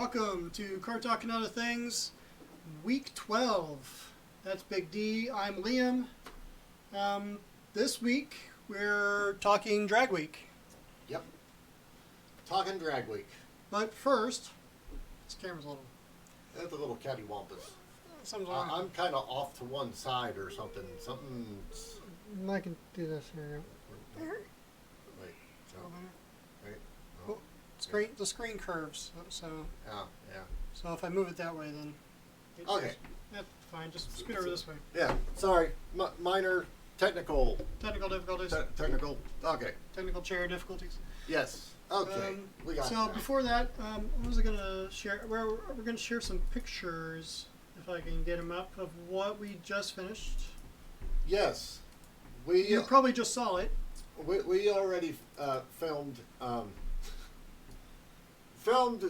Welcome to Car Talk and Other Things, Week 12. That's Big D. I'm Liam. This week we're talking Drag Week. Yep. Talking Drag Week. But first, this camera's a little... That's a little cattywampus. Something's wrong. I'm kind of off to one side or something. Something's... I can do this here. Wait. No. Wait. No. The screen curves, so Yeah. so if I move it that way, then... Okay. That's fine. Just scoot over this way. Yeah. Sorry. Minor technical... Technical difficulties. Technical... Okay. Technical chair difficulties. Yes. Okay. We got so it. before that, what was I going to share? We're going to share some pictures, if I can get them up, of what we just finished. Yes. You probably just saw it. We already filmed filmed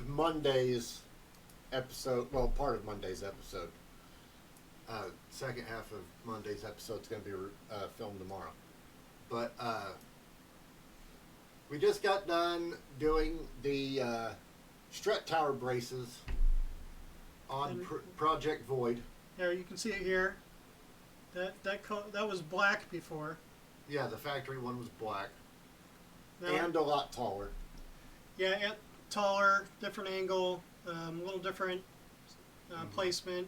Monday's episode. Well, part of Monday's episode. Second half of Monday's episode is going to be filmed tomorrow. But we just got done doing the strut tower braces on Project Void. There, you can see it here. That was black before. Yeah, the factory one was black Now, and a lot taller. yeah, taller, different angle, a little different placement,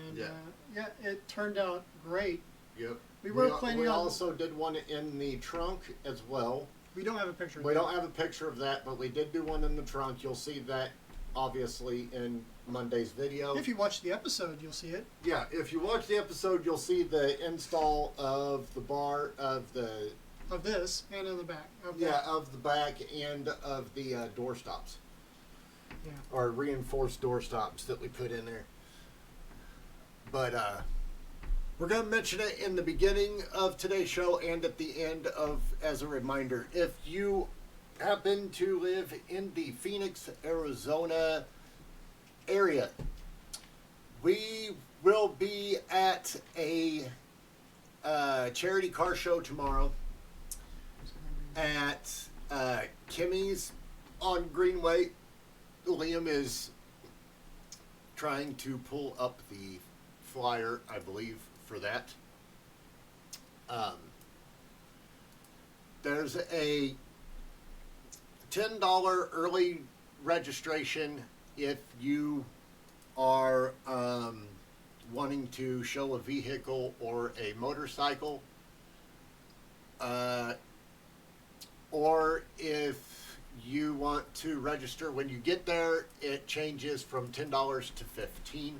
and Yeah. it turned out great. Yep. We were planning we on. also did one in the trunk as well. We don't have a picture. We don't have a picture of that, but we did do one in the trunk. You'll see that obviously in Monday's video. If you watch the episode, you'll see it. Yeah, if you watch the episode, you'll see the install of the bar of the Of this and in the back. Of of the back and of the door stops. Yeah. Or reinforced door stops that we put in there. But we're going to mention it in the beginning of today's show and at the end as a reminder. If you happen to live in the Phoenix, Arizona area, we will be at a charity car show tomorrow at Kimmy's on Greenway. Liam is trying to pull up the flyer, I believe, for that. There's a $10 early registration if you are wanting to show a vehicle or a motorcycle, or if you want to register when you get there, it changes from $10 to $15.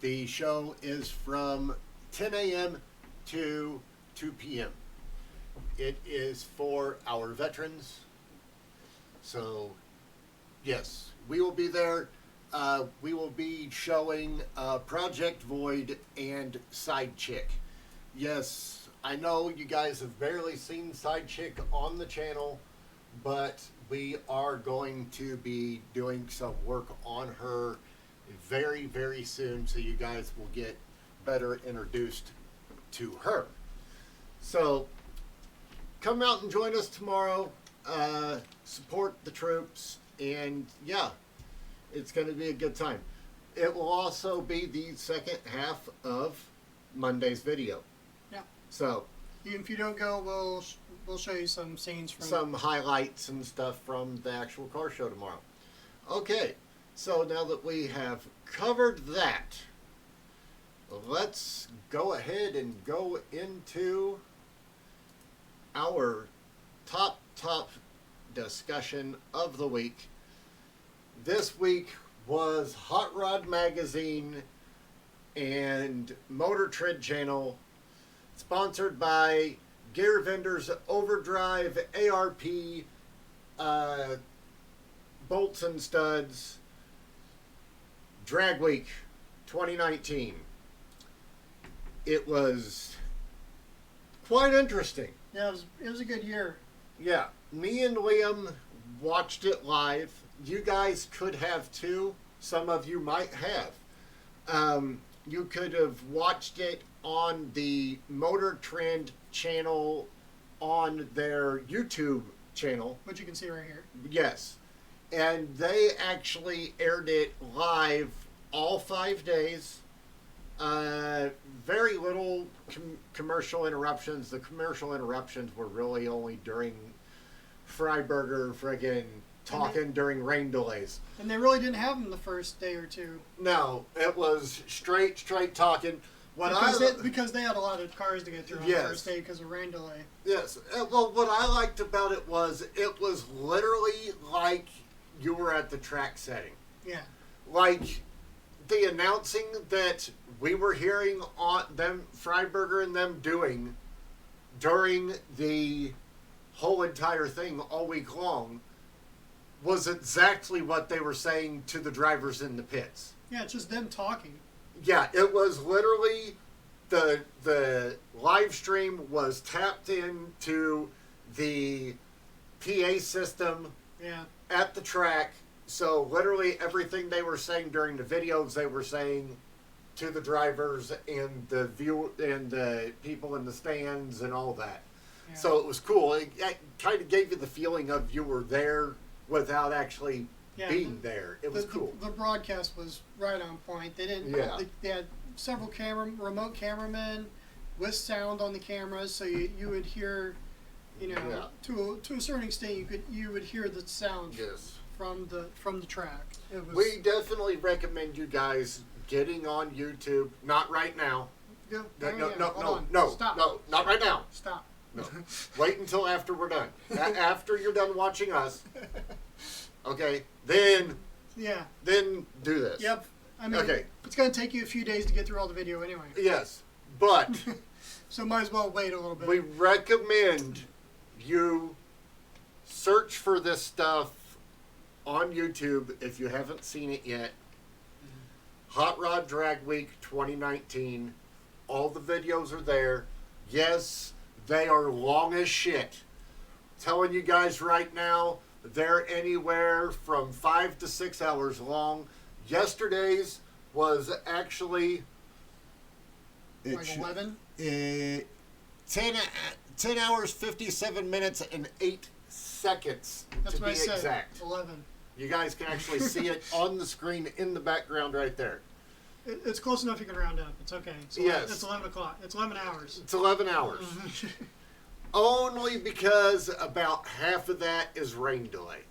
The show is from 10 a.m. to 2 p.m. It is for our veterans. So, yes, we will be there. We will be showing Project Void and Side Chick. Yes, I know you guys have barely seen Side Chick on the channel, but we are going to be doing some work on her very, very soon, so you guys will get better introduced to her. So, come out and join us tomorrow. Support the troops, and yeah, it's going to be a good time. It will also be the second half of Monday's video. Yeah. So, if you don't go, we'll show you some scenes from some highlights and stuff from the actual car show tomorrow. Okay, so now that we have covered that, let's go ahead and go into our top discussion of the week. This week was Hot Rod Magazine and Motor Trend Channel, sponsored by Gear Vendors Overdrive, ARP, Bolts and Studs, Drag Week 2019. It was quite interesting. Yeah, it was a good year. Yeah, me and Liam watched it live. You guys could have too. Some of you might have. You could have watched it on the Motor Trend channel on their YouTube channel. which you can see right here. Yes. And they actually aired it live all 5 days. Very little commercial interruptions. The commercial interruptions were really only during Freiburger friggin' talking during rain delays. And they really didn't have them the first day or two. No, it was straight talking. Because they had a lot of cars to get through on the first day because of rain delay. Yes. Well, what I liked about it was literally like you were at the track setting. Yeah. Like the announcing that we were hearing on them, Freiburger and them doing during the whole entire thing all week long was exactly what they were saying to the drivers in the pits. Yeah, it's just them talking. Yeah, it was literally the live stream was tapped into the PA system at the track. So literally everything they were saying during the videos, they were saying to the drivers and the the people in the stands and all that. Yeah. So it was cool. It kind of gave you the feeling of you were there without actually being there. It was cool. The broadcast was right on point. They didn't. They had several remote cameramen with sound on the cameras, so you would hear, to a certain extent, you would hear the sound from the track. We definitely recommend you guys getting on YouTube. Not right now. No, Stop. No, not right now. Stop. No. Wait until after we're done. After you're done watching us. Okay, then do this. Yep. I mean, it's going to take you a few days to get through all the video anyway. Yes, but so might as well wait a little bit. We recommend you search for this stuff on YouTube if you haven't seen it yet. Hot Rod Drag Week 2019. All the videos are there. Yes, they are long as shit. Telling you guys right now, they're anywhere from 5 to 6 hours long. Yesterday's was actually... Like 11? 10 hours, 57 minutes, and 8 seconds to be exact. 11. You guys can actually see it on the screen in the background right there. It's close enough you can round up. It's okay. It's 11 o'clock. It's 11 hours. It's 11 hours. Only because about half of that is rain delay.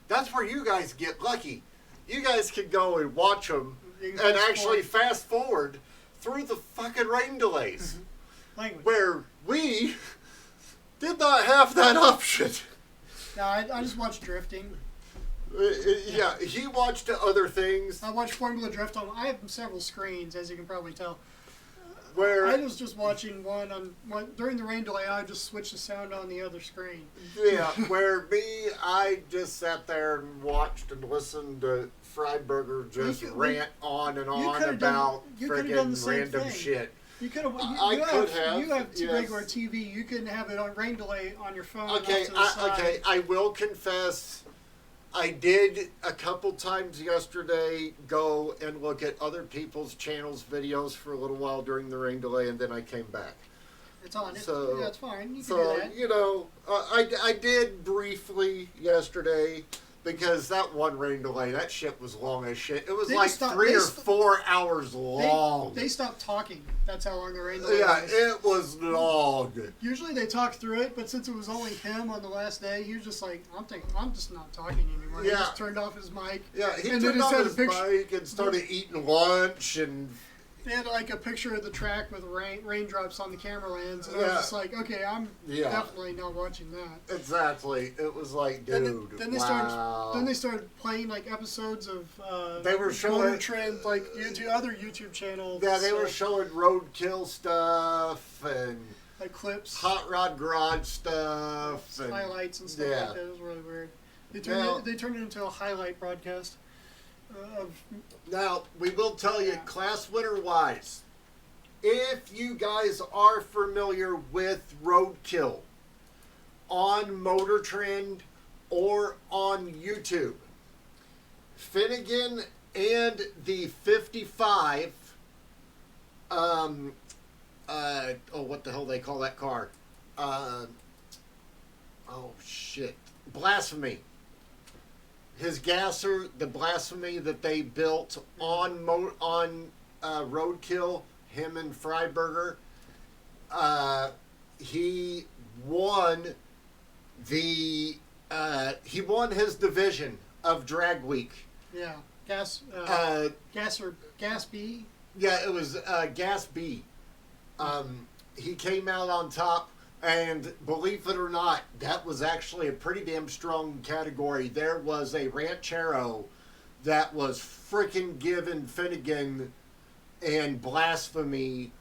That's where you guys get lucky. You guys can go and watch them and actually fast forward through the fucking rain delays. Where we did not have that option. No, I just watched drifting. Yeah, he watched other things. I watched Formula Drift on. I have several screens, as you can probably tell. Where I was just watching one during the rain delay. I just switched the sound on the other screen. Yeah, where I just sat there and watched and listened to Freiburger just rant on and on about friggin' random shit. You could have. You have regular TV. You couldn't have it on rain delay on your phone. Okay, I will confess. I did a couple times yesterday go and look at other people's channels' videos for a little while during the rain delay, and then I came back. It's on. So, it's fine. You can do that. I did briefly yesterday because that one rain delay, that shit was long as shit. It was like 3 or 4 hours long. They stopped talking. That's how long the rain delay was. was. Yeah, it was long. Usually they talk through it, but since it was only him on the last day, he was just like, I'm just not talking anymore. Yeah. He just turned off his mic. Yeah, he turned off his mic and started eating lunch and... They had like a picture of the track with raindrops on the camera lens, and I was just like, okay, I'm definitely not watching that. Exactly. It was like, dude, then they started playing like episodes of they were showing Motor Trend, like other YouTube channels. Yeah, they were showing roadkill stuff and like clips, hot rod garage stuff, and highlights and stuff like that. It was really weird. They turned it into a highlight broadcast. Now, we will tell you, class winner wise, if you guys are familiar with Roadkill on Motor Trend or on YouTube, Finnegan and the 55, what the hell they call that car? Oh shit. Blasphemy. His gasser, the Blasphemy that they built on Roadkill, him and Freiberger, he won he won his division of Drag Week. Yeah, Gas B. Yeah, it was Gas B. He came out on top, and believe it or not, that was actually a pretty damn strong category. There was a Ranchero that was freaking giving Finnegan and Blasphemy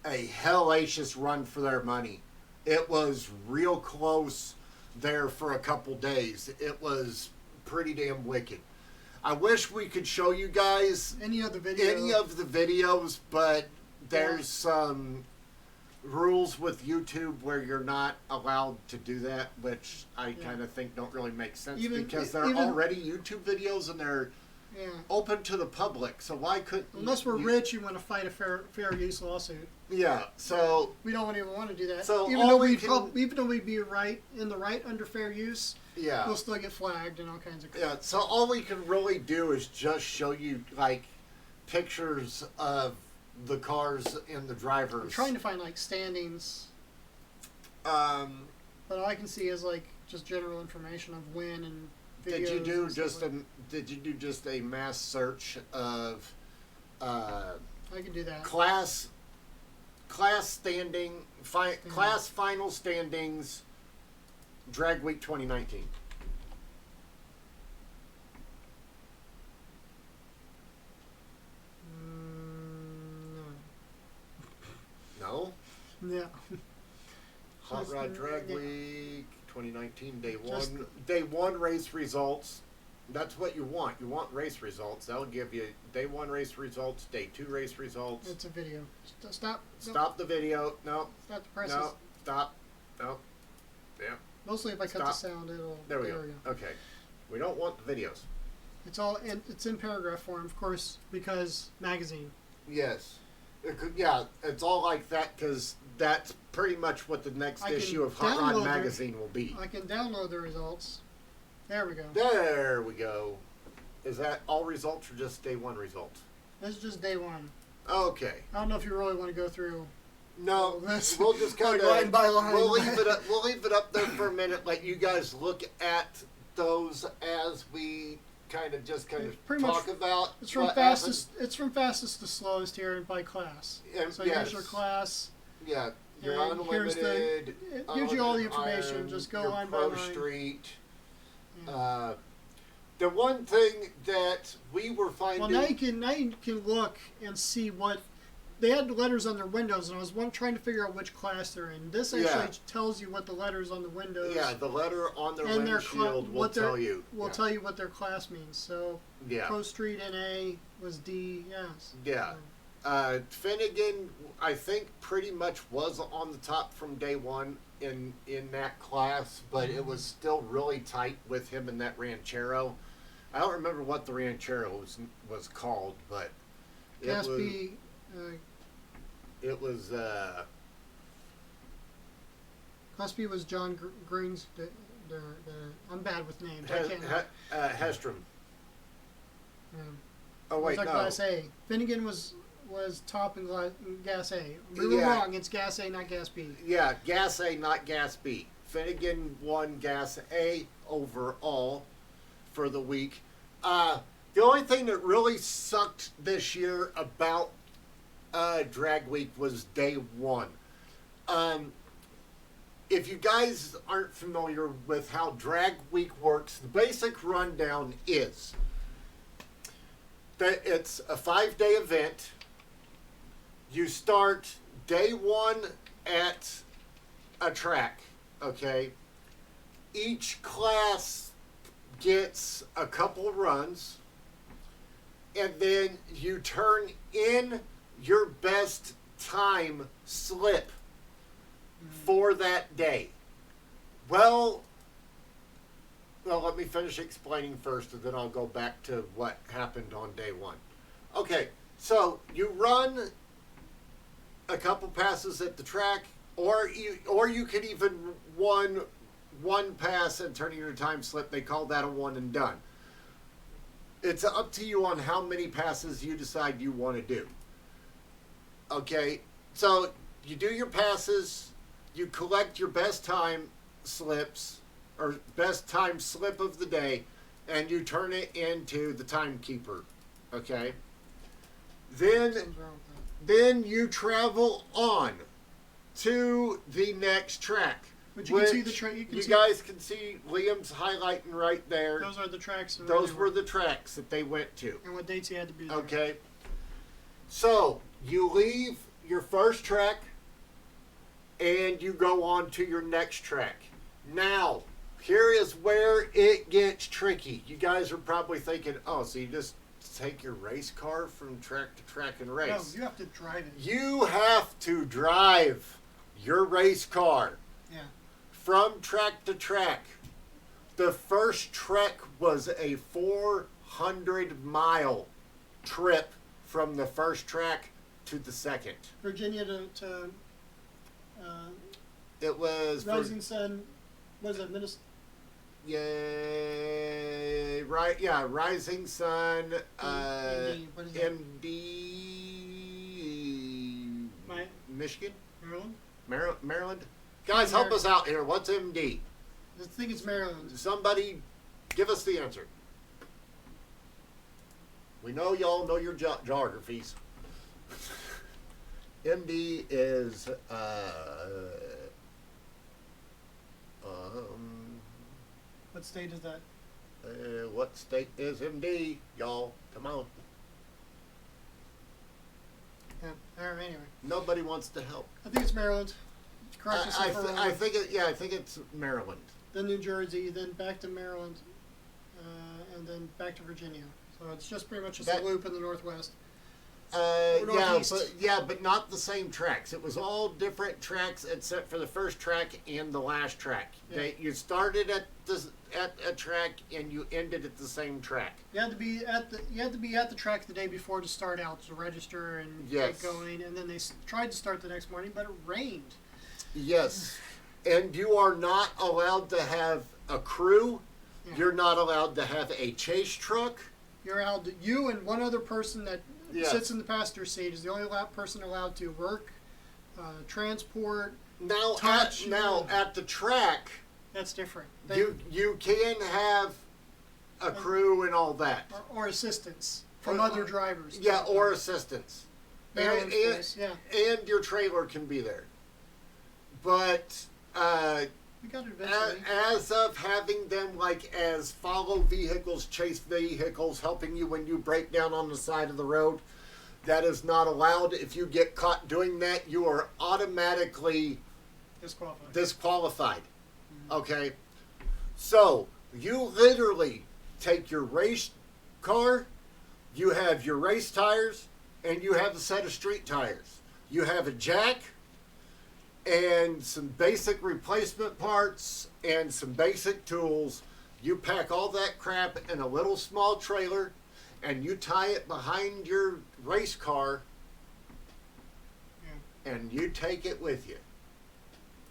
a hellacious run for their money. It was real close there for a couple days. It was pretty damn wicked. I wish we could show you guys any of the videos, but there's some rules with YouTube where you're not allowed to do that, which I kind of think don't really make sense because they're already YouTube videos and they're open to the public. So why couldn't unless we're rich and want to fight a fair use lawsuit? Yeah, so we don't even want to do that. So even though we'd be in the right under fair use, we'll still get flagged and all kinds of crap. Yeah, so all we can really do is just show you like pictures of the cars and the drivers. I'm trying to find like standings. But all I can see is like just general information of when and videos. Did you do just a mass search of I can do that. Class final standings Drag Week 2019. No? Yeah. Hot Rod Drag Week 2019 day one race results. That's what you want. You want race results. That'll give you day one race results, day two race results. It's a video. Stop. Stop the video. No. Stop the presses. No. Stop. No. Yeah. Mostly if I cut the sound, it'll. There we go. Okay. We don't want the videos. It's all it's in paragraph form, of course, because magazine. Yes. It's all like that because that's pretty much what the next issue of Hot Rod Magazine will be. I can download the results. There we go. There we go. Is that all results or just day one results? This is just day one. Okay. I don't know if you really want to go through. No, we'll just kind of line by line. We'll leave it up. We'll leave it up there for a minute. Let you guys look at those as we kind of talk about. It's from fastest. It's from fastest to slowest here by class. So here's your class. Yeah, you're unlimited. It gives you all the information. Iron, just go line by line. Street. The one thing that we were finding. Well, now you can look and see what they had letters on their windows, and I was trying to figure out which class they're in. This actually tells you what the letters on the windows. Yeah, the letter on their windshield will tell you. Will tell you what their class means. So, Pro Street NA was D. Yes. Yeah. Finnegan, I think, pretty much was on the top from day one in that class, but it was still really tight with him and that Ranchero. I don't remember what the Ranchero was called, but Gas B. It was. Class B was John Green's. I'm bad with names. Hestrom. Oh wait, no. Class A. Finnegan was top in Gas A. We were wrong. It's Gas A, not Gas B. Yeah, Gas A, not Gas B. Finnegan won Gas A overall for the week. The only thing that really sucked this year about Drag Week was day one. If you guys aren't familiar with how Drag Week works, the basic rundown is that it's a 5-day event. You start day one at a track, okay? Each class gets a couple runs, and then you turn in your best time slip for that day. Well, let me finish explaining first, and then I'll go back to what happened on day one. Okay, so you run a couple passes at the track, or you could even one pass and turning your time slip, they call that a one and done. It's up to you on how many passes you decide you want to do. Okay, so you do your passes, you collect your best time slips, or best time slip of the day, and you turn it into the timekeeper. Okay? Then you travel on to the next track. But you can see the track. You guys can see Liam's highlighting right there. Those are the tracks. Those were the tracks that they went to. And what dates he had to be there. Okay. So you leave your first track and you go on to your next track. Now, here is where it gets tricky. You guys are probably thinking, oh, so you just take your race car from track to track and race. No, you have to drive it. You have to drive your race car. Yeah. From track to track. The first trek was a 400-mile trip from the first track to the second. Virginia to it was Rising Sun. What is that? Minnesota? Yay! Right? Yeah, Rising Sun. MD. What is that? MD. Michigan. Maryland. Maryland. Guys, help us out here. What's MD? I think it's Maryland. Somebody give us the answer. We know y'all know your geographies. MD is what state is that? What state is MD? Y'all, come on. Yeah. Anyway. Nobody wants to help. I think it's Maryland. Correct us if we're wrong. I think it's Maryland. Then New Jersey, then back to Maryland, and then back to Virginia. So it's just pretty much just a loop in the Northwest. But not the same tracks. It was all different tracks except for the first track and the last track. Yeah. You started at a track and you ended at the same track. You had to be at the track the day before to start out to register and get going, and then they tried to start the next morning, but it rained. Yes, and you are not allowed to have a crew. Yeah. You're not allowed to have a chase truck. You're allowed to, you and one other person that sits in the passenger seat is the only person allowed to work, transport, touch. At the track, that's different. You can have a crew and all that, or assistance from other drivers. Yeah, or assistance, and your trailer can be there. But we got it eventually. As of having them as follow vehicles, chase vehicles, helping you when you break down on the side of the road, that is not allowed. If you get caught doing that, you are automatically disqualified. Mm-hmm. Okay? So, you literally take your race car, you have your race tires, and you have a set of street tires. You have a jack, and some basic replacement parts and some basic tools. You pack all that crap in a little small trailer and you tie it behind your race car and you take it with you.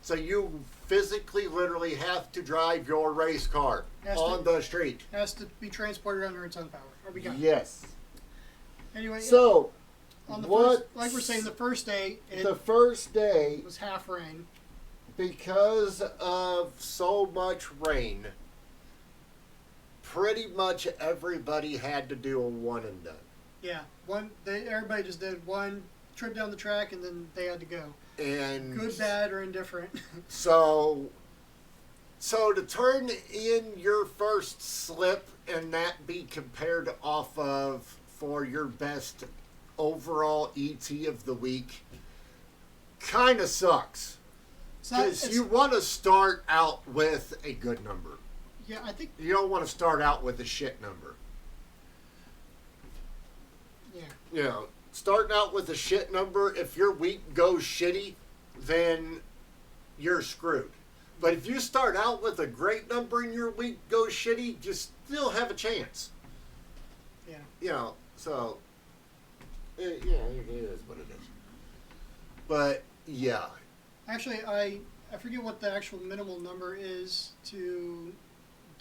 So you physically, literally have to drive your race car on the street. It has to be transported under its own power. Yes. Anyway, so on the first, like we're saying, the first day was half rain. Because of so much rain, pretty much everybody had to do a one and done. Yeah, everybody just did one trip down the track and then they had to go. And good, bad, or indifferent. So to turn in your first slip and that be compared off of for your best overall ET of the week kind of sucks. Because you want to start out with a good number. Yeah, I think... You don't want to start out with a shit number. Yeah. You know, starting out with a shit number, if your week goes shitty, then you're screwed. But if you start out with a great number and your week goes shitty, you still have a chance. Yeah. You know, so... it is what it is. But, yeah. Actually, I I forget what the actual minimal number is to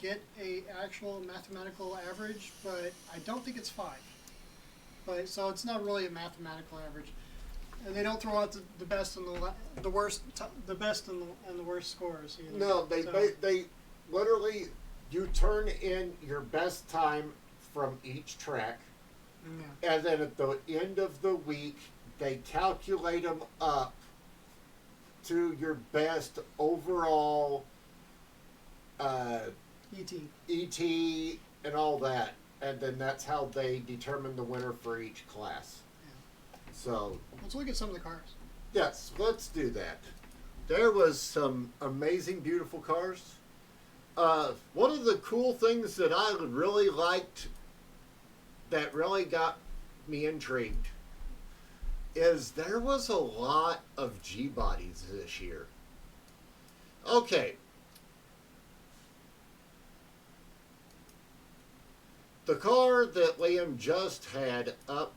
get a actual mathematical average, but I don't think it's 5. But so it's not really a mathematical average, and they don't throw out the best and the worst, the best and the worst scores. Either. No, they literally, you turn in your best time from each track, and then at the end of the week they calculate them up to your best overall ET and all that, and then that's how they determine the winner for each class. Yeah. So let's look at some of the cars. Yes, let's do that. There was some amazing, beautiful cars. One of the cool things that I really liked, that really got me intrigued, is there was a lot of G-bodies this year. Okay. The car that Liam just had up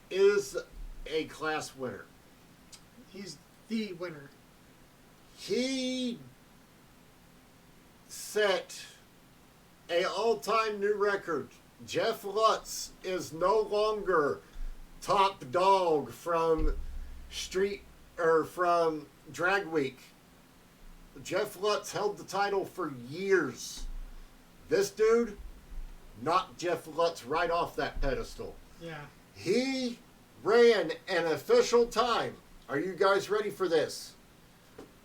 is a class winner. He's the winner. He set an all-time new record. Jeff Lutz is no longer top dog from from Drag Week. Jeff Lutz held the title for years. This dude knocked Jeff Lutz right off that pedestal. Yeah. He ran an official time. Are you guys ready for this?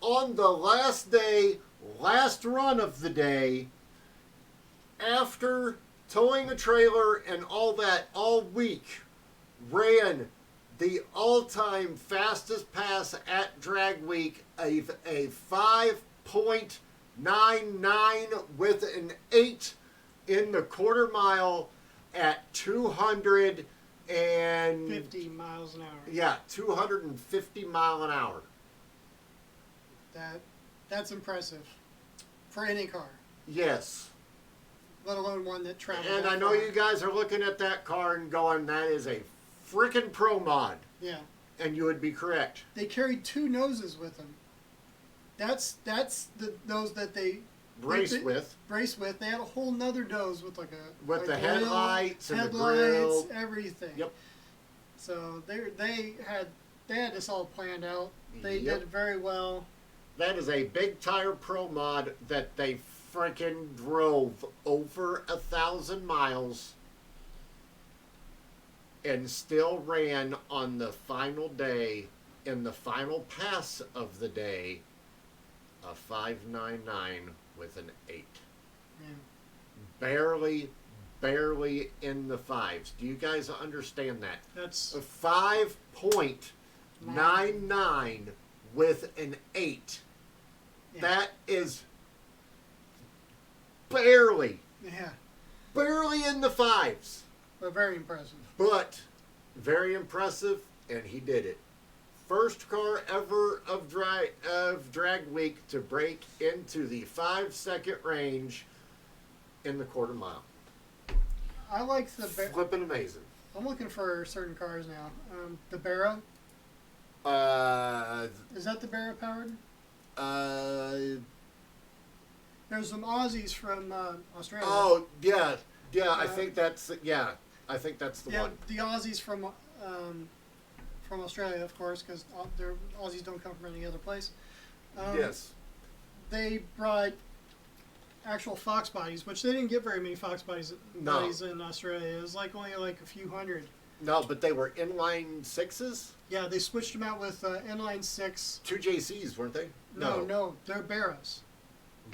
On the last day, last run of the day, after towing a trailer and all that all week, ran the all-time fastest pass at Drag Week, a 5.99 with an 8 in the quarter mile at 250 miles an hour. Yeah, 250 mile an hour. That's impressive for any car. Yes. Let alone one that travels. And I know you guys are looking at that car and going, that is a freaking pro mod. Yeah. And you would be correct. They carried 2 noses with them. That's the nose that they brace with. They had a whole nother nose with like the headlights and the grill, everything. Yep. So they had this all planned out. They did very well. That is a big tire pro mod that they freaking drove over 1,000 miles and still ran on the final day, in the final pass of the day, a 5.99 with an 8. Yeah. Barely in the 5s. Do you guys understand that? That's a 5.99 with an 8. Yeah. That is barely in the 5s. But very impressive. Very impressive, and he did it. First car ever of Drag Week to break into the 5-second range in the quarter mile. I like the flipping amazing. I'm looking for certain cars now. The Barra. Is that the Barra powered? There's some Aussies from Australia. Oh yeah. I think that's the one. The Aussies from Australia, of course, because their Aussies don't come from any other place. Yes. They brought actual Fox bodies, which they didn't get very many Fox bodies in Australia. It was only a few hundred. No, but they were inline 6s? Yeah, they switched them out with inline 6. 2 JCs, weren't they? No, they're Barras.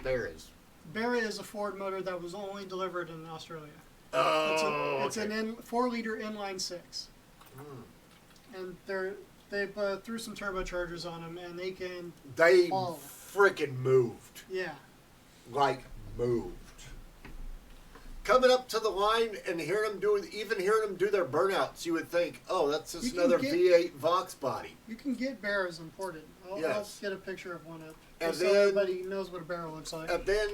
Barra is a Ford motor that was only delivered in Australia. Oh, it's an 4-liter inline 6. And they threw some turbochargers on them, and they can. They freaking moved. Yeah. Moved. Coming up to the line and hearing them do their burnouts, you would think, oh, that's just another V8 Vox body. You can get Barras imported. I'll get a picture of one up, and so everybody knows what a Barra looks like. And then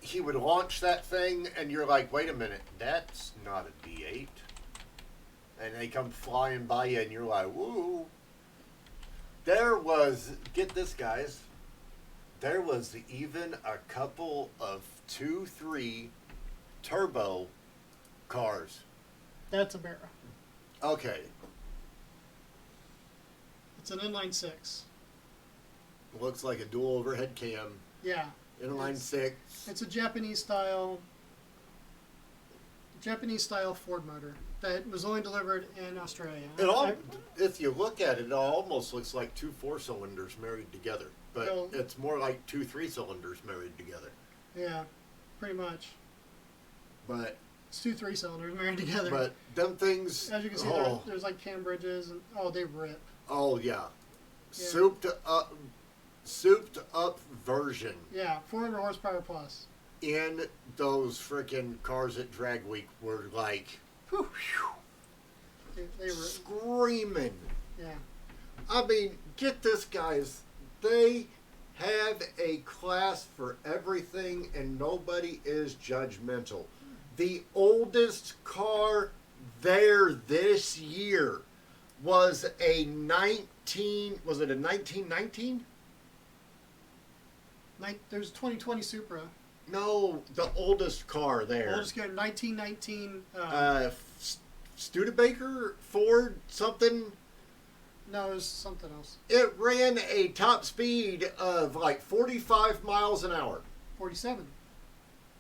he would launch that thing, and you're like, wait a minute, that's not a V8. And they come flying by you, and you're like, woo. There was, get this, guys, there was even a couple of 2.3 turbo cars. That's a Barra. Okay. It's an inline six. Looks like a dual overhead cam. Yeah. Inline six. It's a Japanese style Ford motor that was only delivered in Australia. If you look at it, it almost looks like 2 4-cylinders married together, but it's more like 2 3-cylinders married together. Yeah, pretty much. But it's 2 3-cylinders married together. But them things, as you can see, there's like cam bridges, and they rip. Oh yeah, yeah. souped up version. Yeah, 400 horsepower plus. In those freaking cars at Drag Week were like, whew, they were screaming. Yeah. I mean, get this, guys. They have a class for everything, and nobody is judgmental. The oldest car there this year was a 1919? There's a 2020 Supra. No, the oldest car there. Oldest car, 1919. Studebaker? Ford? Something? No, it was something else. It ran a top speed of like 45 miles an hour. 47.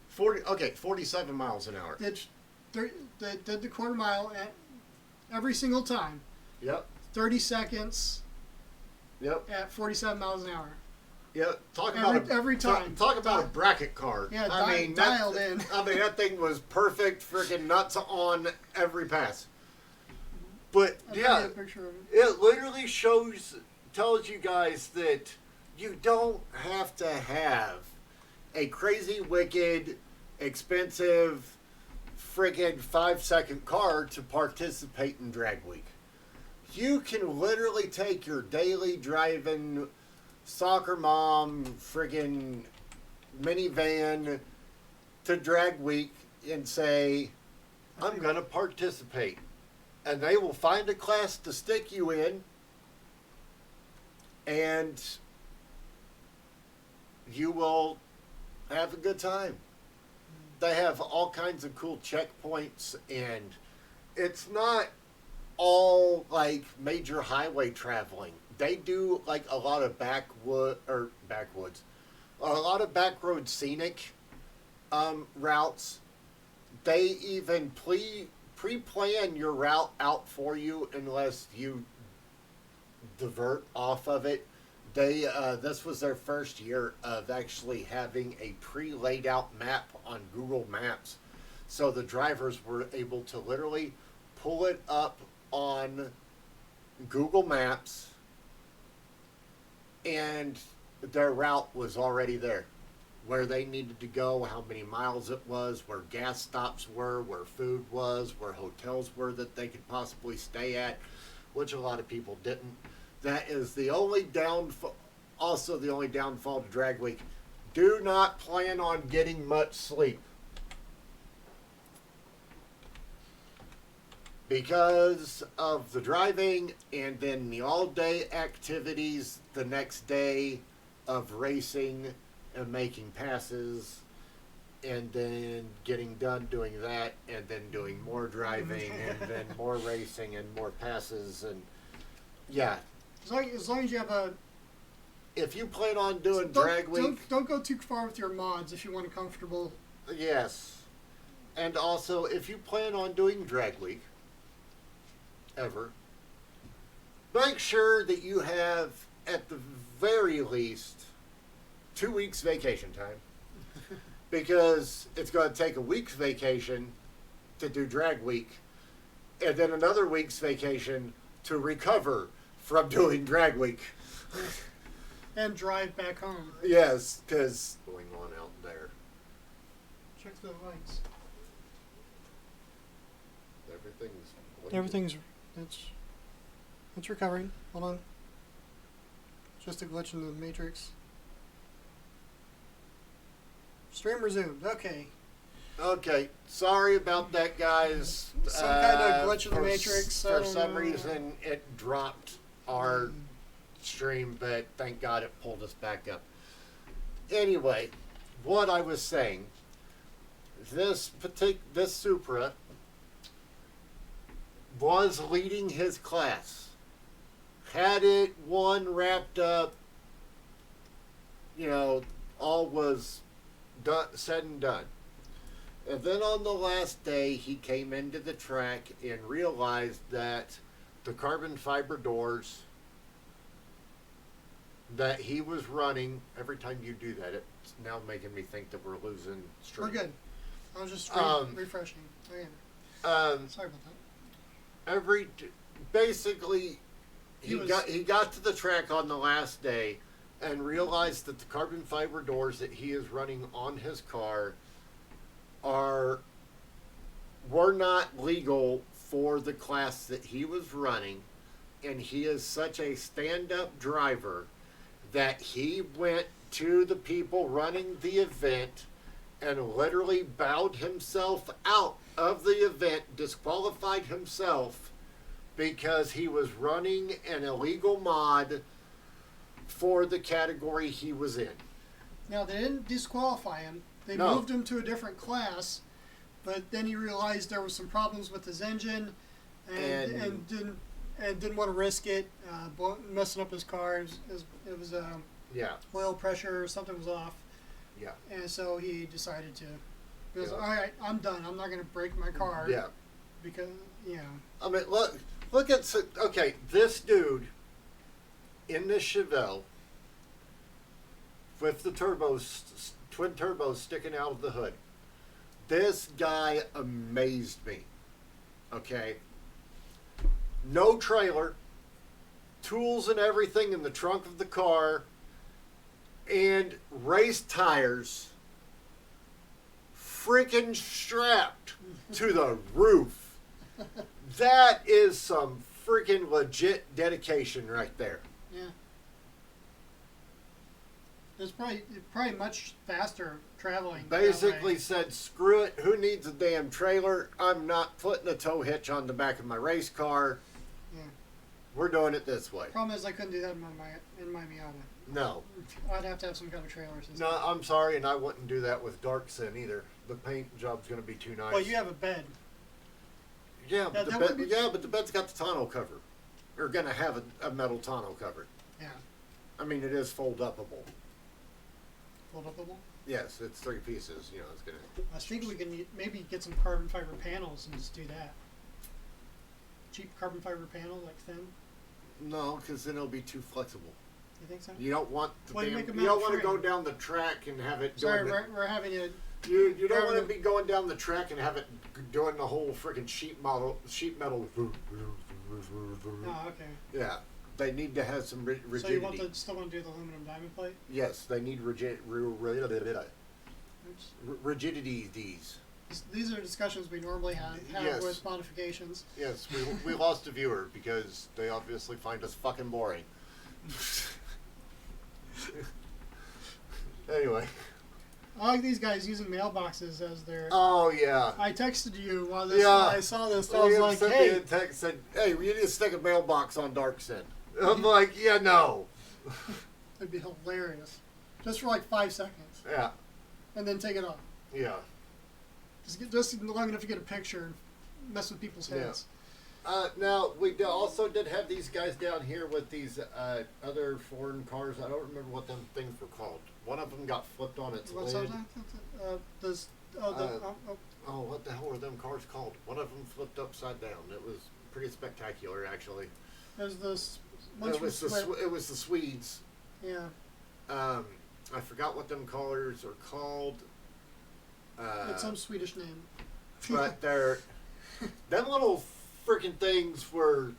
47 miles an hour. They did the quarter mile every single time. Yep. 30 seconds. Yep. At 47 miles an hour. Yeah, every time. Talk about a bracket car. Yeah, dialed in. I mean, that thing was perfect, freaking nuts on every pass. But yeah, it literally tells you guys that you don't have to have a crazy, wicked, expensive, freaking 5-second car to participate in Drag Week. You can literally take your daily driving soccer mom friggin' minivan to Drag Week and say, I'm going to participate. And they will find a class to stick you in, and you will have a good time. They have all kinds of cool checkpoints, and it's not all like major highway traveling. They do like a lot of backwoods, a lot of backroad scenic routes. They even pre-plan your route out for you unless you divert off of it. This was their first year of actually having a pre-laid out map on Google Maps, so the drivers were able to literally pull it up on Google Maps, and their route was already there, where they needed to go, how many miles it was, where gas stops were, where food was, where hotels were that they could possibly stay at, which a lot of people didn't. That is the only downfall. Also, the only downfall to Drag Week: do not plan on getting much sleep, because of the driving and then the all-day activities the next day of racing and making passes, and then getting done doing that, and then doing more driving, and then more racing and more passes, and yeah. As long as you have a... If you plan on doing Drag Week... Don't go too far with your mods if you want a comfortable... Yes. And also, if you plan on doing Drag Week, ever, make sure that you have, at the very least, 2 weeks vacation time. Because it's going to take a week's vacation to do Drag Week, and then another week's vacation to recover from doing Drag Week. And drive back home. Yes, because going on out there. Check the lights. Everything's it's recovering. Hold on. Just a glitch in the matrix. Stream resumed. Okay. Okay. Sorry about that, guys. Some kind of glitch in the matrix. For some reason, it dropped our stream, but thank God it pulled us back up. Anyway, what I was saying, this Supra was leading his class. Had it one wrapped up, all was said and done. And then on the last day, he came into the track and realized that the carbon fiber doors that he was running, every time you do that, it's now making me think that we're losing stream. We're good. I was just refreshing. Okay. Sorry about that. Basically, he got to the track on the last day and realized that the carbon fiber doors that he is running on his car were not legal for the class that he was running, and he is such a stand-up driver that he went to the people running the event and literally bowed himself out of the event, disqualified himself because he was running an illegal mod for the category he was in. Now, they didn't disqualify him. They moved him to a different class, but then he realized there was some problems with his engine and didn't want to risk it, messing up his car. It was oil pressure or something was off. Yeah. And so he decided to. He goes, all right, I'm done. I'm not going to break my car. Yeah. Because, I mean, look at, okay, this dude in this Chevelle with the turbos, twin turbos sticking out of the hood. This guy amazed me. Okay. No trailer, tools and everything in the trunk of the car, and race tires freaking strapped to the roof. That is some freaking legit dedication right there. Yeah. It's probably much faster traveling. Basically said, screw it, who needs a damn trailer? I'm not putting a tow hitch on the back of my race car. Yeah. We're doing it this way. Problem is I couldn't do that in my Miata. No. I'd have to have some kind of trailer system. No, I'm sorry, and I wouldn't do that with Darksin either. The paint job's going to be too nice. Well, you have a bed. Yeah, but the bed's got the tonneau cover. You're going to have a metal tonneau cover. Yeah. I mean, it is fold-upable. Fold-upable? Yes, it's 3 pieces. It's going to... I was thinking we can maybe get some carbon fiber panels and just do that. Cheap carbon fiber panel, like thin. No, because then it'll be too flexible. You think so? You don't want the you don't want to go down the track and have it. Sorry, we're having a. You don't want to be going down the track and have it doing the whole freaking sheet metal. Oh, okay. Yeah, they need to have some rigidity. So you still want to do the aluminum diamond plate? Yes, they need rigidity. These are discussions we normally have Yes. with modifications. Yes, we lost a viewer because they obviously find us fucking boring. Anyway. I like these guys using mailboxes as their... Oh, yeah. I texted you while I saw this. I was like, sent hey. me a text said, hey, we need to stick a mailbox on Darksin. I'm like, yeah, no. It'd be hilarious. Just for like 5 seconds. Yeah. And then take it off. Yeah. Just long enough to get a picture and mess with people's heads. Now, we also did have these guys down here with these other foreign cars. I don't remember what them things were called. One of them got flipped on its What's lid. What the hell were them cars called? One of them flipped upside down. It was pretty spectacular, actually. There's this... It was the Swedes. Yeah. I forgot what them colors are called. It's some Swedish name. But they're... them little freaking things were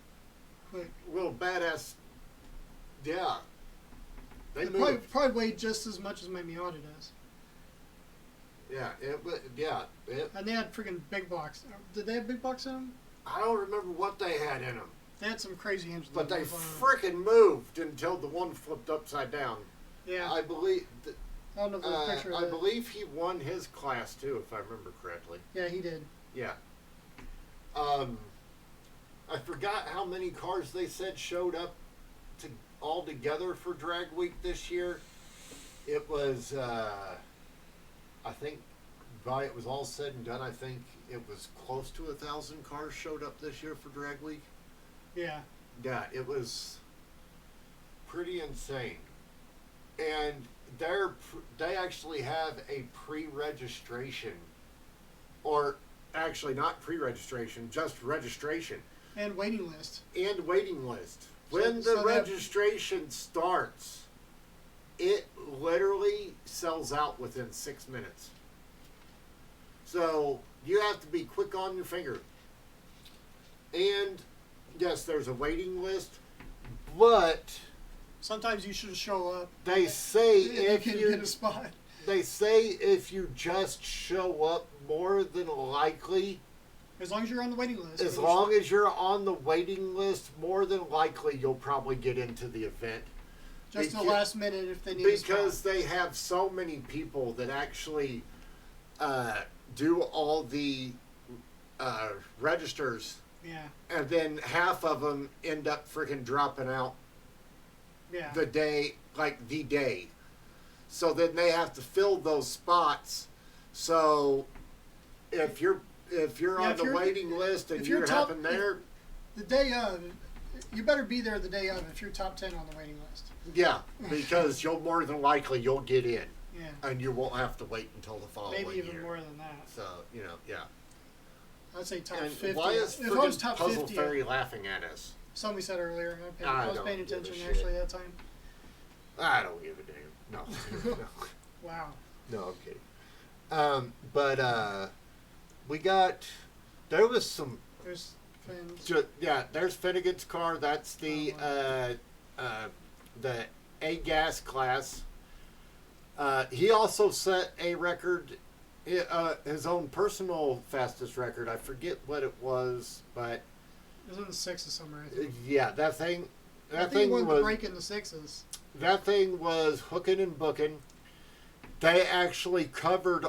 little badass. Yeah. They probably weighed just as much as my Miata does. Yeah. And they had freaking big blocks. Did they have big blocks in them? I don't remember what they had in them. They had some crazy engines. But they freaking moved until the one flipped upside down. Yeah. I believe... I don't know if there's a picture of I it. believe he won his class too, if I remember correctly. Yeah, he did. Yeah. I forgot how many cars they said showed up all together for Drag Week this year, it was, I think, by it was all said and done, I think it was close to 1,000 cars showed up this year for Drag Week. Yeah. Yeah, it was pretty insane. And they actually have a pre-registration, or actually not pre-registration, just registration. And waiting list. And waiting list. When the registration starts, it literally sells out within 6 minutes. So you have to be quick on your finger. And yes, there's a waiting list, but sometimes you should show up. They say if you get a spot. They say if you just show up, more than likely, as long as you're on the waiting list. As long as you're on the waiting list, more than likely you'll probably get into the event. Just the last minute if they need a spot. Because they have so many people that actually do all the registers. Yeah. And then half of them end up freaking dropping out. Yeah. The day. So then they have to fill those spots. So if you're on the waiting list and you happen there, the day of, you better be there the day of if you're top 10 on the waiting list. Yeah, because you'll more than likely you'll get in. Yeah. And you won't have to wait until the following year. Maybe even more than that. So, yeah. I'd say top and 50. Why is if I was top Puzzle 50, Fairy laughing at us? Somebody said earlier. I was paying attention actually that time. I don't give a damn. No. Wow. No, I'm kidding. We got. There was some. There's Finn's. There's Finnegan's car. That's the A-Gas class. He also set a record, his own personal fastest record. I forget what it was, but it was in the sixes somewhere. I think. Yeah, that thing. That thing was breaking the sixes. That thing was hooking and booking. They actually covered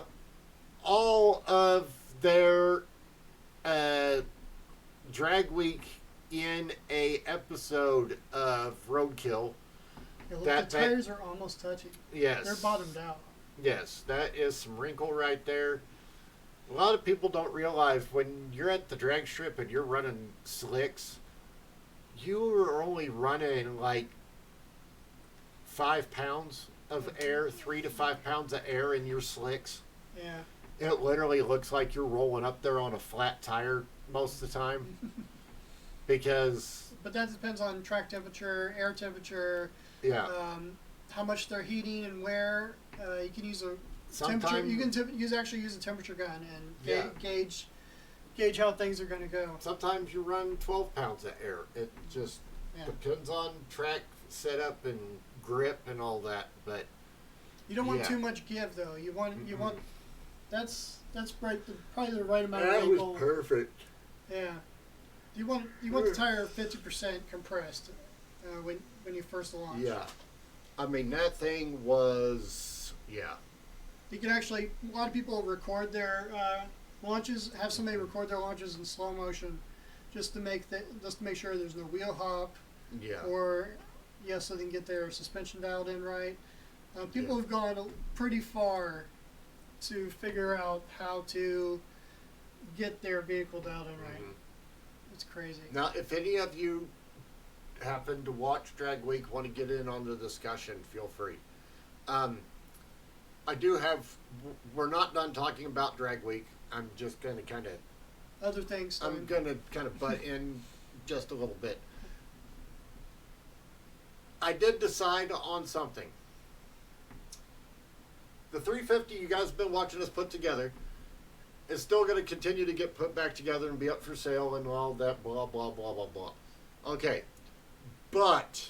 all of their Drag Week in a episode of Roadkill. Yeah, look, the tires are almost touching. Yes. They're bottomed out. Yes, that is some wrinkle right there. A lot of people don't realize when you're at the drag strip and you're running slicks, you are only running like 5 pounds of air, 3 to 5 pounds of air in your slicks. Yeah. It literally looks like you're rolling up there on a flat tire most of the time. But that depends on track temperature, air temperature. Yeah. How much they're heating and where. You can use a temperature. You can use a temperature gun and gauge how things are going to go. Sometimes you run 12 pounds of air. It just depends on track setup and grip and all that. But you don't want too much give though. You want that's probably the right amount of angle. That was perfect. Yeah. You want the tire 50% compressed when you first launch. Yeah. I mean, that thing was, You can actually, a lot of people record their launches, have somebody record their launches in slow motion just to make sure there's no wheel hop. Yeah. Or, so they can get their suspension dialed in right. People have gone pretty far to figure out how to get their vehicle dialed in right. Mm-hmm. It's crazy. Now, if any of you happen to watch Drag Week, want to get in on the discussion, feel free. We're not done talking about Drag Week. I'm just going to kind of... Other things. I'm going to kind of butt in just a little bit. I did decide on something. The 350 you guys have been watching us put together is still going to continue to get put back together and be up for sale and all that blah, blah, blah, blah, blah. Okay. But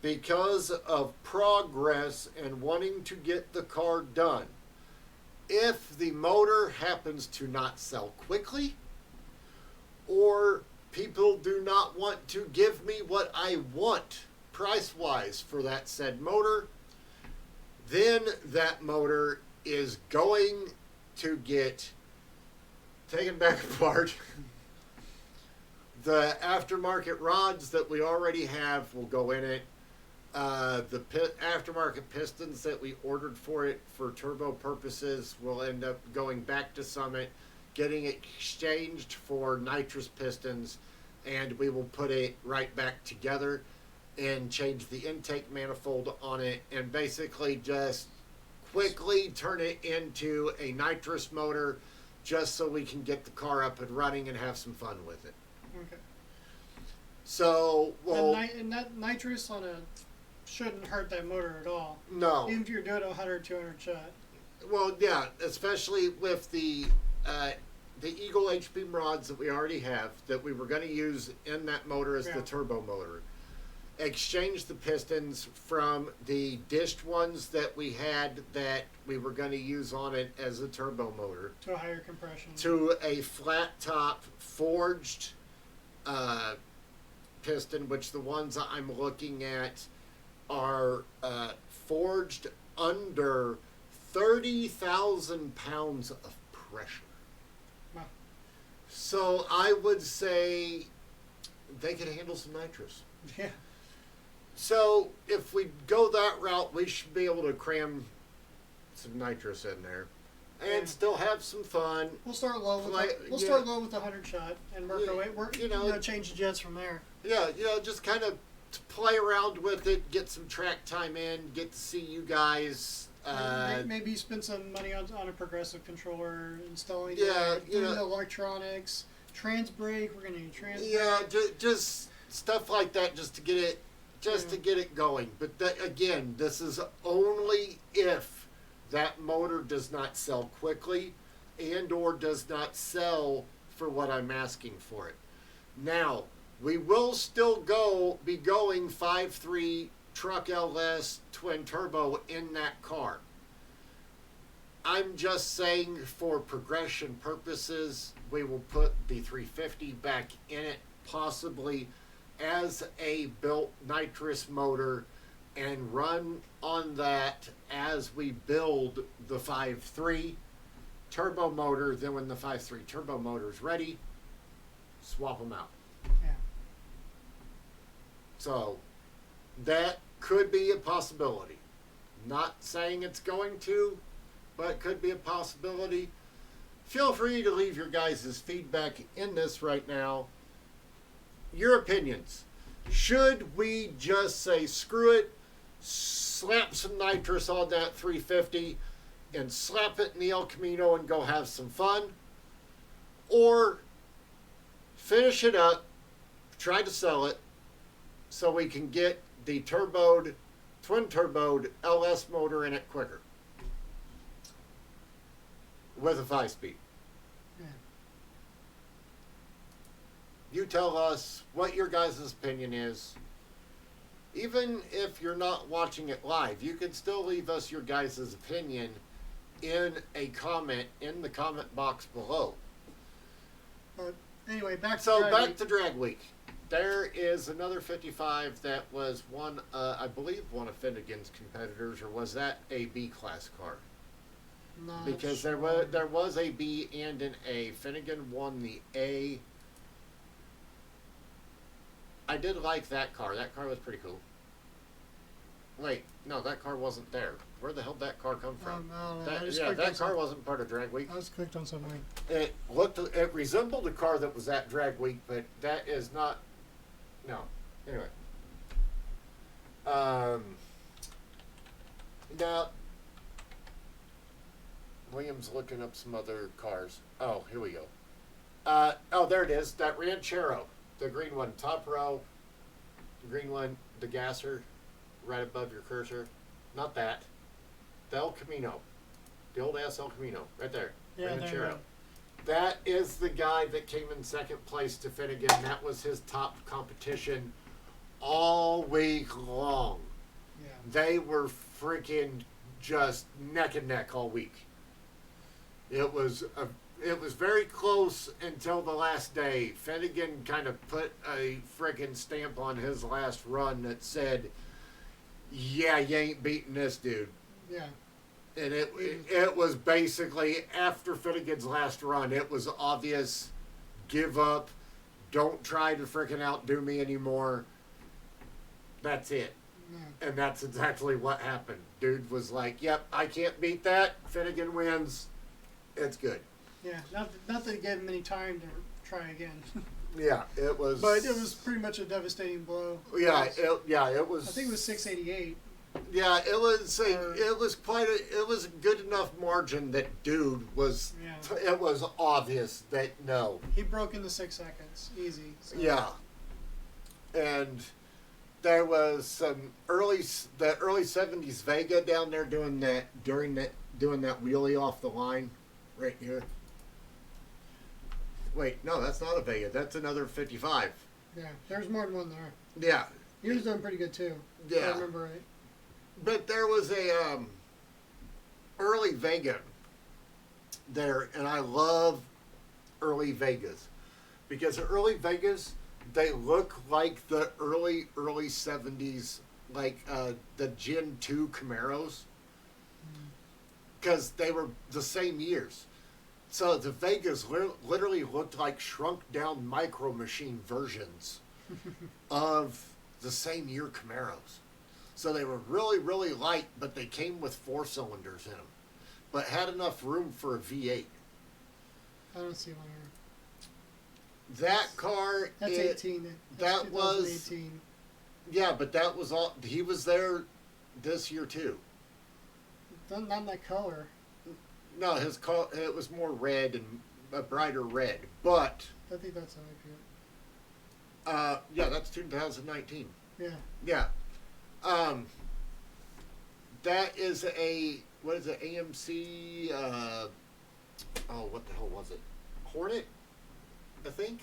because of progress and wanting to get the car done, if the motor happens to not sell quickly or people do not want to give me what I want price-wise for that said motor, then that motor is going to get taken back apart. The aftermarket rods that we already have will go in it. The aftermarket pistons that we ordered for it for turbo purposes will end up going back to Summit, getting exchanged for nitrous pistons, and we will put it right back together and change the intake manifold on it and basically just quickly turn it into a nitrous motor just so we can get the car up and running and have some fun with it. Okay. So, well... And that nitrous on a... shouldn't hurt that motor at all. No. Even if you're doing a 100, 200 shot. Well, yeah, especially with the Eagle HP rods that we already have that we were going to use in that motor as the turbo motor. Exchange the pistons from the dished ones that we had that we were going to use on it as a turbo motor. To a higher compression. To a flat top forged piston, which the ones I'm looking at are forged under 30,000 pounds of pressure. Wow. So I would say they could handle some nitrous. Yeah. So if we go that route, we should be able to cram some nitrous in there and still have some fun. We'll start low. Start low with the 100 shot and work our way. Change the jets from there. Yeah, just kind of play around with it, get some track time in, get to see you guys. Maybe spend some money on a progressive controller, installing the electronics, trans brake. We're gonna need trans brake. Yeah, just stuff like that, just to get it, to get it going. But again, this is only if that motor does not sell quickly, and or does not sell for what I'm asking for it. Now, we will still be going 5.3 truck LS twin turbo in that car. I'm just saying for progression purposes, we will put the 350 back in it, possibly as a built nitrous motor, and run on that as we build the 5.3 turbo motor. Then when the 5.3 turbo motor is ready, swap them out. Yeah. So that could be a possibility. Not saying it's going to, but it could be a possibility. Feel free to leave your guys' feedback in this right now. Your opinions. Should we just say screw it, slap some nitrous on that 350 and slap it in the El Camino and go have some fun? Or finish it up, try to sell it so we can get the twin turboed LS motor in it quicker with a 5-speed. Yeah. You tell us what your guys' opinion is. Even if you're not watching it live, you can still leave us your guys' opinion in a comment in the comment box below. But anyway, back to Drag Week. There is another 55 that was I believe one of Finnegan's competitors, or was that a B class car? Not because sure. there was a B and an A. Finnegan won the A. I did like that car. That car was pretty cool. Wait, no, that car wasn't there. Where the hell did that car come from? That car wasn't part of Drag Week. I just clicked on something. It resembled a car that was at Drag Week, but that is not. No. Anyway. Now, William's looking up some other cars. Oh, here we go. There it is. That Ranchero. The green one. Top row. The green one. The gasser. Right above your cursor. Not that. The El Camino. The old ass El Camino. Right there. Yeah, Ranchero. That is the guy that came in second place to Finnegan. That was his top competition all week long. Yeah. They were freaking just neck and neck all week. It was very close until the last day. Finnegan kind of put a freaking stamp on his last run that said, "Yeah, you ain't beating this dude." Yeah. And it was basically, after Finnegan's last run, it was obvious, give up, don't try to freaking outdo me anymore. That's it. And that's exactly what happened. Dude was like, "Yep, I can't beat that. Finnegan wins. It's good." Yeah, not that it gave him any time to try again. Yeah, it was. But it was pretty much a devastating blow. Yeah, it was. I think it was 688. Yeah, it was. It was a good enough margin that dude was. Yeah. It was obvious that no. He broke into 6 seconds, easy. So. Yeah, and there was the early '70s Vega down there doing that wheelie off the line, right here. Wait, no, that's not a Vega. That's another 55. Yeah, there's more than one there. Yeah. He was doing pretty good too. Yeah. If I remember right. But there was a early Vega there, and I love early Vegas because the early Vegas, they look like the early '70s, like the Gen 2 Camaros, because they were the same years. So the Vegas literally looked like shrunk down Micro Machine versions of the same year Camaros. So they were really, really light, but they came with 4 cylinders in them, but had enough room for a V8. I don't see one here. That car. That's 18. That's that was 2018. Yeah, but that was all. He was there this year too. Not in that color. No, his car. It was more red and a brighter red, but. I think that's accurate. Yeah, that's 2019. Yeah. Yeah. That is what is it? AMC. What the hell was it? Hornet, I think.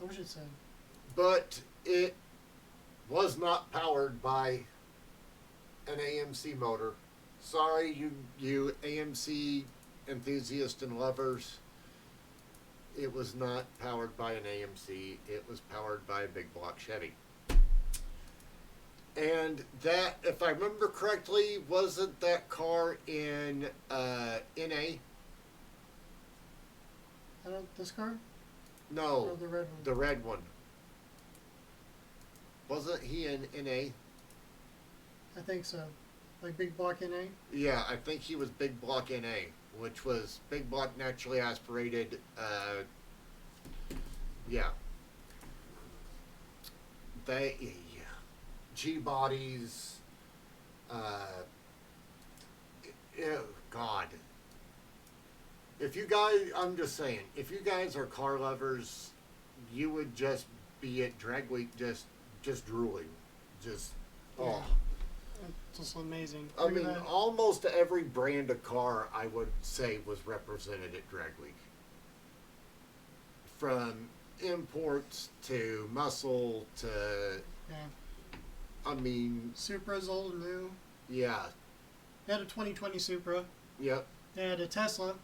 I wish it said. But it was not powered by an AMC motor. Sorry, you AMC enthusiasts and lovers. It was not powered by an AMC. It was powered by a big block Chevy. And that, if I remember correctly, wasn't that car in NA? This car? No, Or the red one? the red one. Wasn't he in NA? I think so. Like big block NA? Yeah, I think he was big block NA, which was big block naturally aspirated. Yeah. G bodies. Oh God. If you guys, I'm just saying, if you guys are car lovers, you would just be at Drag Week just drooling, just oh. It's just amazing. I mean, almost every brand of car I would say was represented at Drag Week. From imports to muscle to, yeah. I mean, Supra's old and new. Yeah. They had a 2020 Supra. Yep. They had a Tesla.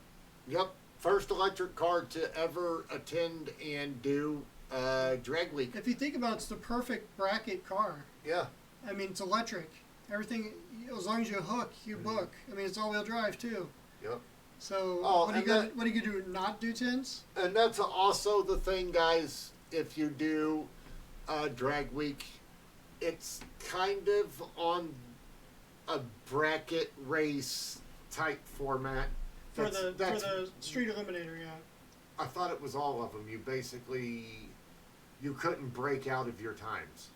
Yep. First electric car to ever attend and do Drag Week. If you think about it, it's the perfect bracket car. Yeah. I mean, it's electric. Everything, as long as you hook, you book. I mean, it's all-wheel drive, too. Yep. So, what are you going to do, not do tins? And that's also the thing, guys, if you do Drag Week, it's kind of on a bracket race type format. For the Street Eliminator, yeah. I thought it was all of them. You couldn't break out of your times.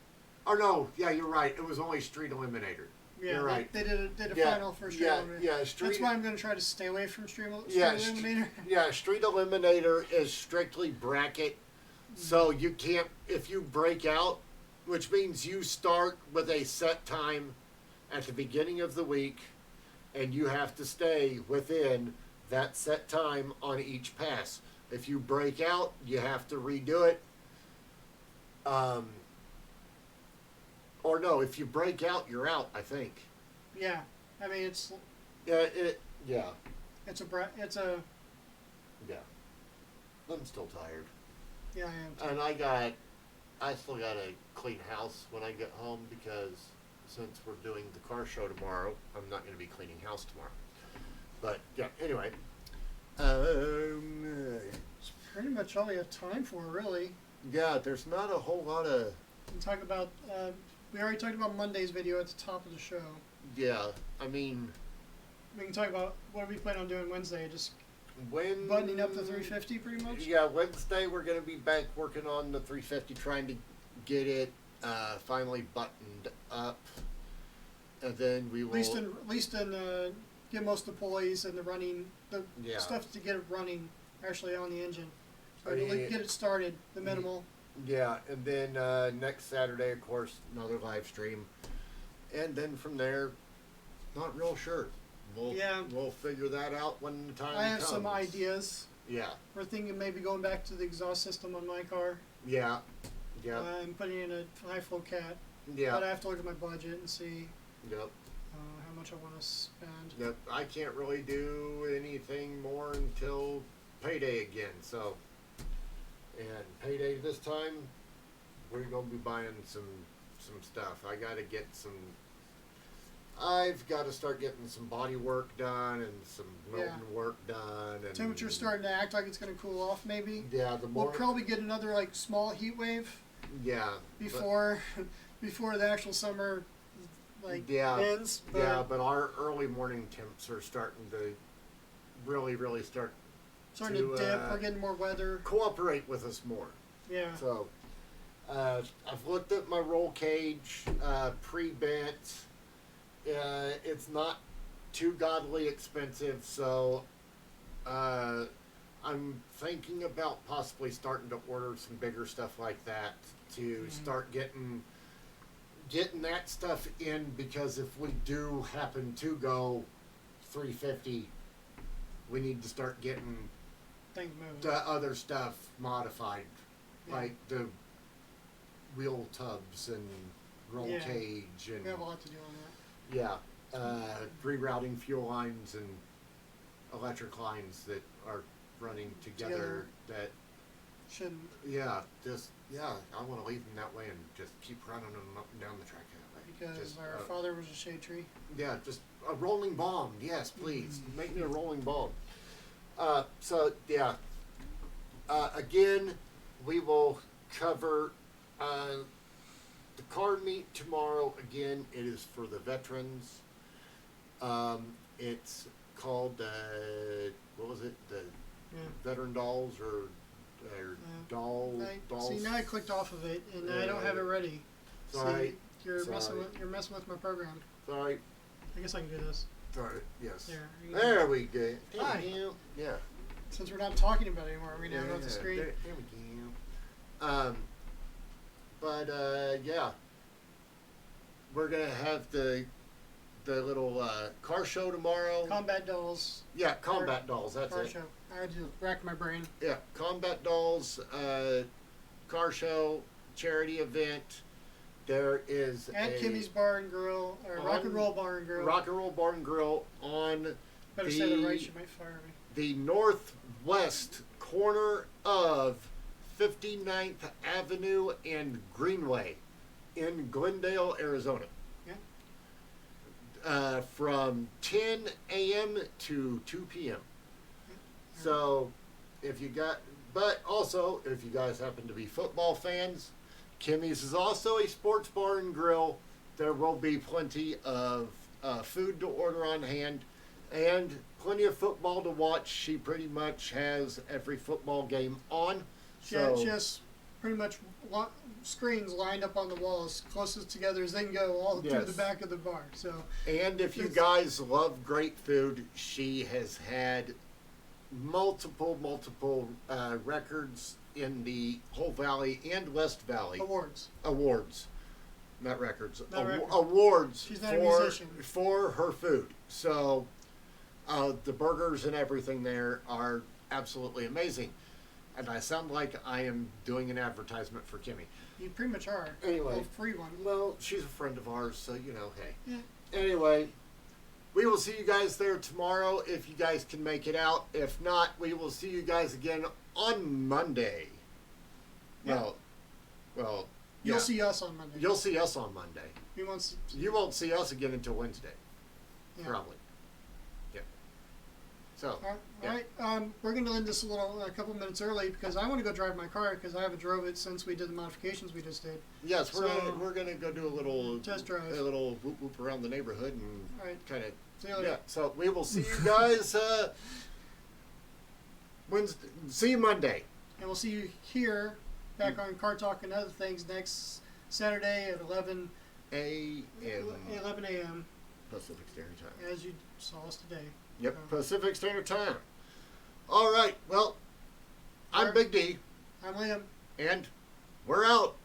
Oh no, yeah, you're right. It was only Street Eliminator. Yeah, you're right. They did a final for Street Eliminator. Yeah, that's why I'm going to try to stay away from Street Eliminator. Yeah, Street Eliminator is strictly bracket, so you can't, if you break out, which means you start with a set time at the beginning of the week, and you have to stay within that set time on each pass. If you break out, you have to redo it. Or no, if you break out, you're out, I think. Yeah. I mean, it's... Yeah, Yeah. I'm still tired. Yeah, I am. And I still got to clean house when I get home because since we're doing the car show tomorrow, I'm not going to be cleaning house tomorrow. But, yeah, anyway. It's pretty much all we have time for, really. Yeah, there's not a whole lot of... We talk about We already talked about Monday's video at the top of the show. Yeah, I mean, we can talk about what we plan on doing Wednesday. Just when buttoning up the 350, pretty much. Yeah, Wednesday we're going to be back working on the 350, trying to get it finally buttoned up, and then we will At least in get most of the pulleys and the stuff to get it running actually on the engine. So to get it started, the minimal. Yeah, and then next Saturday, of course, another live stream, and then from there, not real sure. We'll figure that out when the time comes. I have some ideas. Yeah. We're thinking maybe going back to the exhaust system on my car. Yeah. Yeah. And putting in a high flow cat. Yeah. But I have to look at my budget and see. Yep. How much I want to spend. Yep. I can't really do anything more until payday again. So, and payday this time, we're gonna be buying some stuff. I've got to start getting some body work done and some molding work done. And temperature's starting to act like it's going to cool off, maybe. Yeah, we'll probably get another small heat wave. Yeah. Before the actual summer ends. But our early morning temps are starting to really start to dip. We're getting more weather. Cooperate with us more. Yeah. So I've looked at my roll cage pre-bent. It's not too godly expensive, so I'm thinking about possibly starting to order some bigger stuff like that to start getting that stuff in, because if we do happen to go 350, we need to start getting the other stuff modified, like the wheel tubs and roll cage, and we have a lot to do on that. Yeah, rerouting fuel lines and electric lines that are running together. That shouldn't. Yeah, I want to leave them that way and just keep running them up and down the track that way. Because our father was a shade tree. Yeah, just a rolling bomb. Yes, please make me a rolling bomb. Again, we will cover. The car meet tomorrow, again, it is for the veterans. It's called, what was it? The Veteran Dolls or Dolls? See, now I clicked off of it, and I don't have it ready. Sorry. See, you're messing with my program. Sorry. I guess I can do this. Sorry, yes. There we go. Hi. Yeah. Since we're not talking about it anymore, we now have the screen. There we go. We're gonna have the little car show tomorrow. Combat Dolls. Yeah, Combat Dolls. That's car it. Show. I had to rack my brain. Yeah, Combat Dolls car show charity event. There is at Kimmy's Bar and Grill, or Rock and Roll Bar and Grill. Rock and Roll Bar and Grill on. Better say the right. You might fire me. The northwest corner of 59th Avenue and Greenway in Glendale, Arizona. Yeah. From 10 a.m. to 2 p.m. So, if you guys happen to be football fans, Kimmy's is also a sports bar and grill. There will be plenty of food to order on hand and plenty of football to watch. She pretty much has every football game on. She has pretty much screens lined up on the walls, closest together as they can go, all through the back of the bar. So, and if you guys love great food, she has had multiple records in the whole valley and West Valley. Awards. Not records. Awards. She's not a musician. For her food. So the burgers and everything there are absolutely amazing. And I sound like I am doing an advertisement for Kimmy. You pretty much are. Anyway. A free one. Well, she's a friend of ours, so hey. Yeah. Anyway, we will see you guys there tomorrow if you guys can make it out. If not, we will see you guys again on Monday. Yeah. Well, You'll see us on Monday. You'll see us on Monday. You won't see us again until Wednesday. Yeah. Probably. Yeah. So, all right. We're going to end this a couple minutes early because I want to go drive my car because I haven't drove it since we did the modifications we just did. Yes, we're gonna go do a little test drive, a little whoop whoop around the neighborhood and kind of So we will see you guys Wednesday. See you Monday, and we'll see you here back on Car Talk and Other Things next Saturday at 11 a.m. Pacific Standard Time. As you saw us today. Yep, Pacific Standard Time. All right. Well, I'm Big D. I'm Liam. And we're out.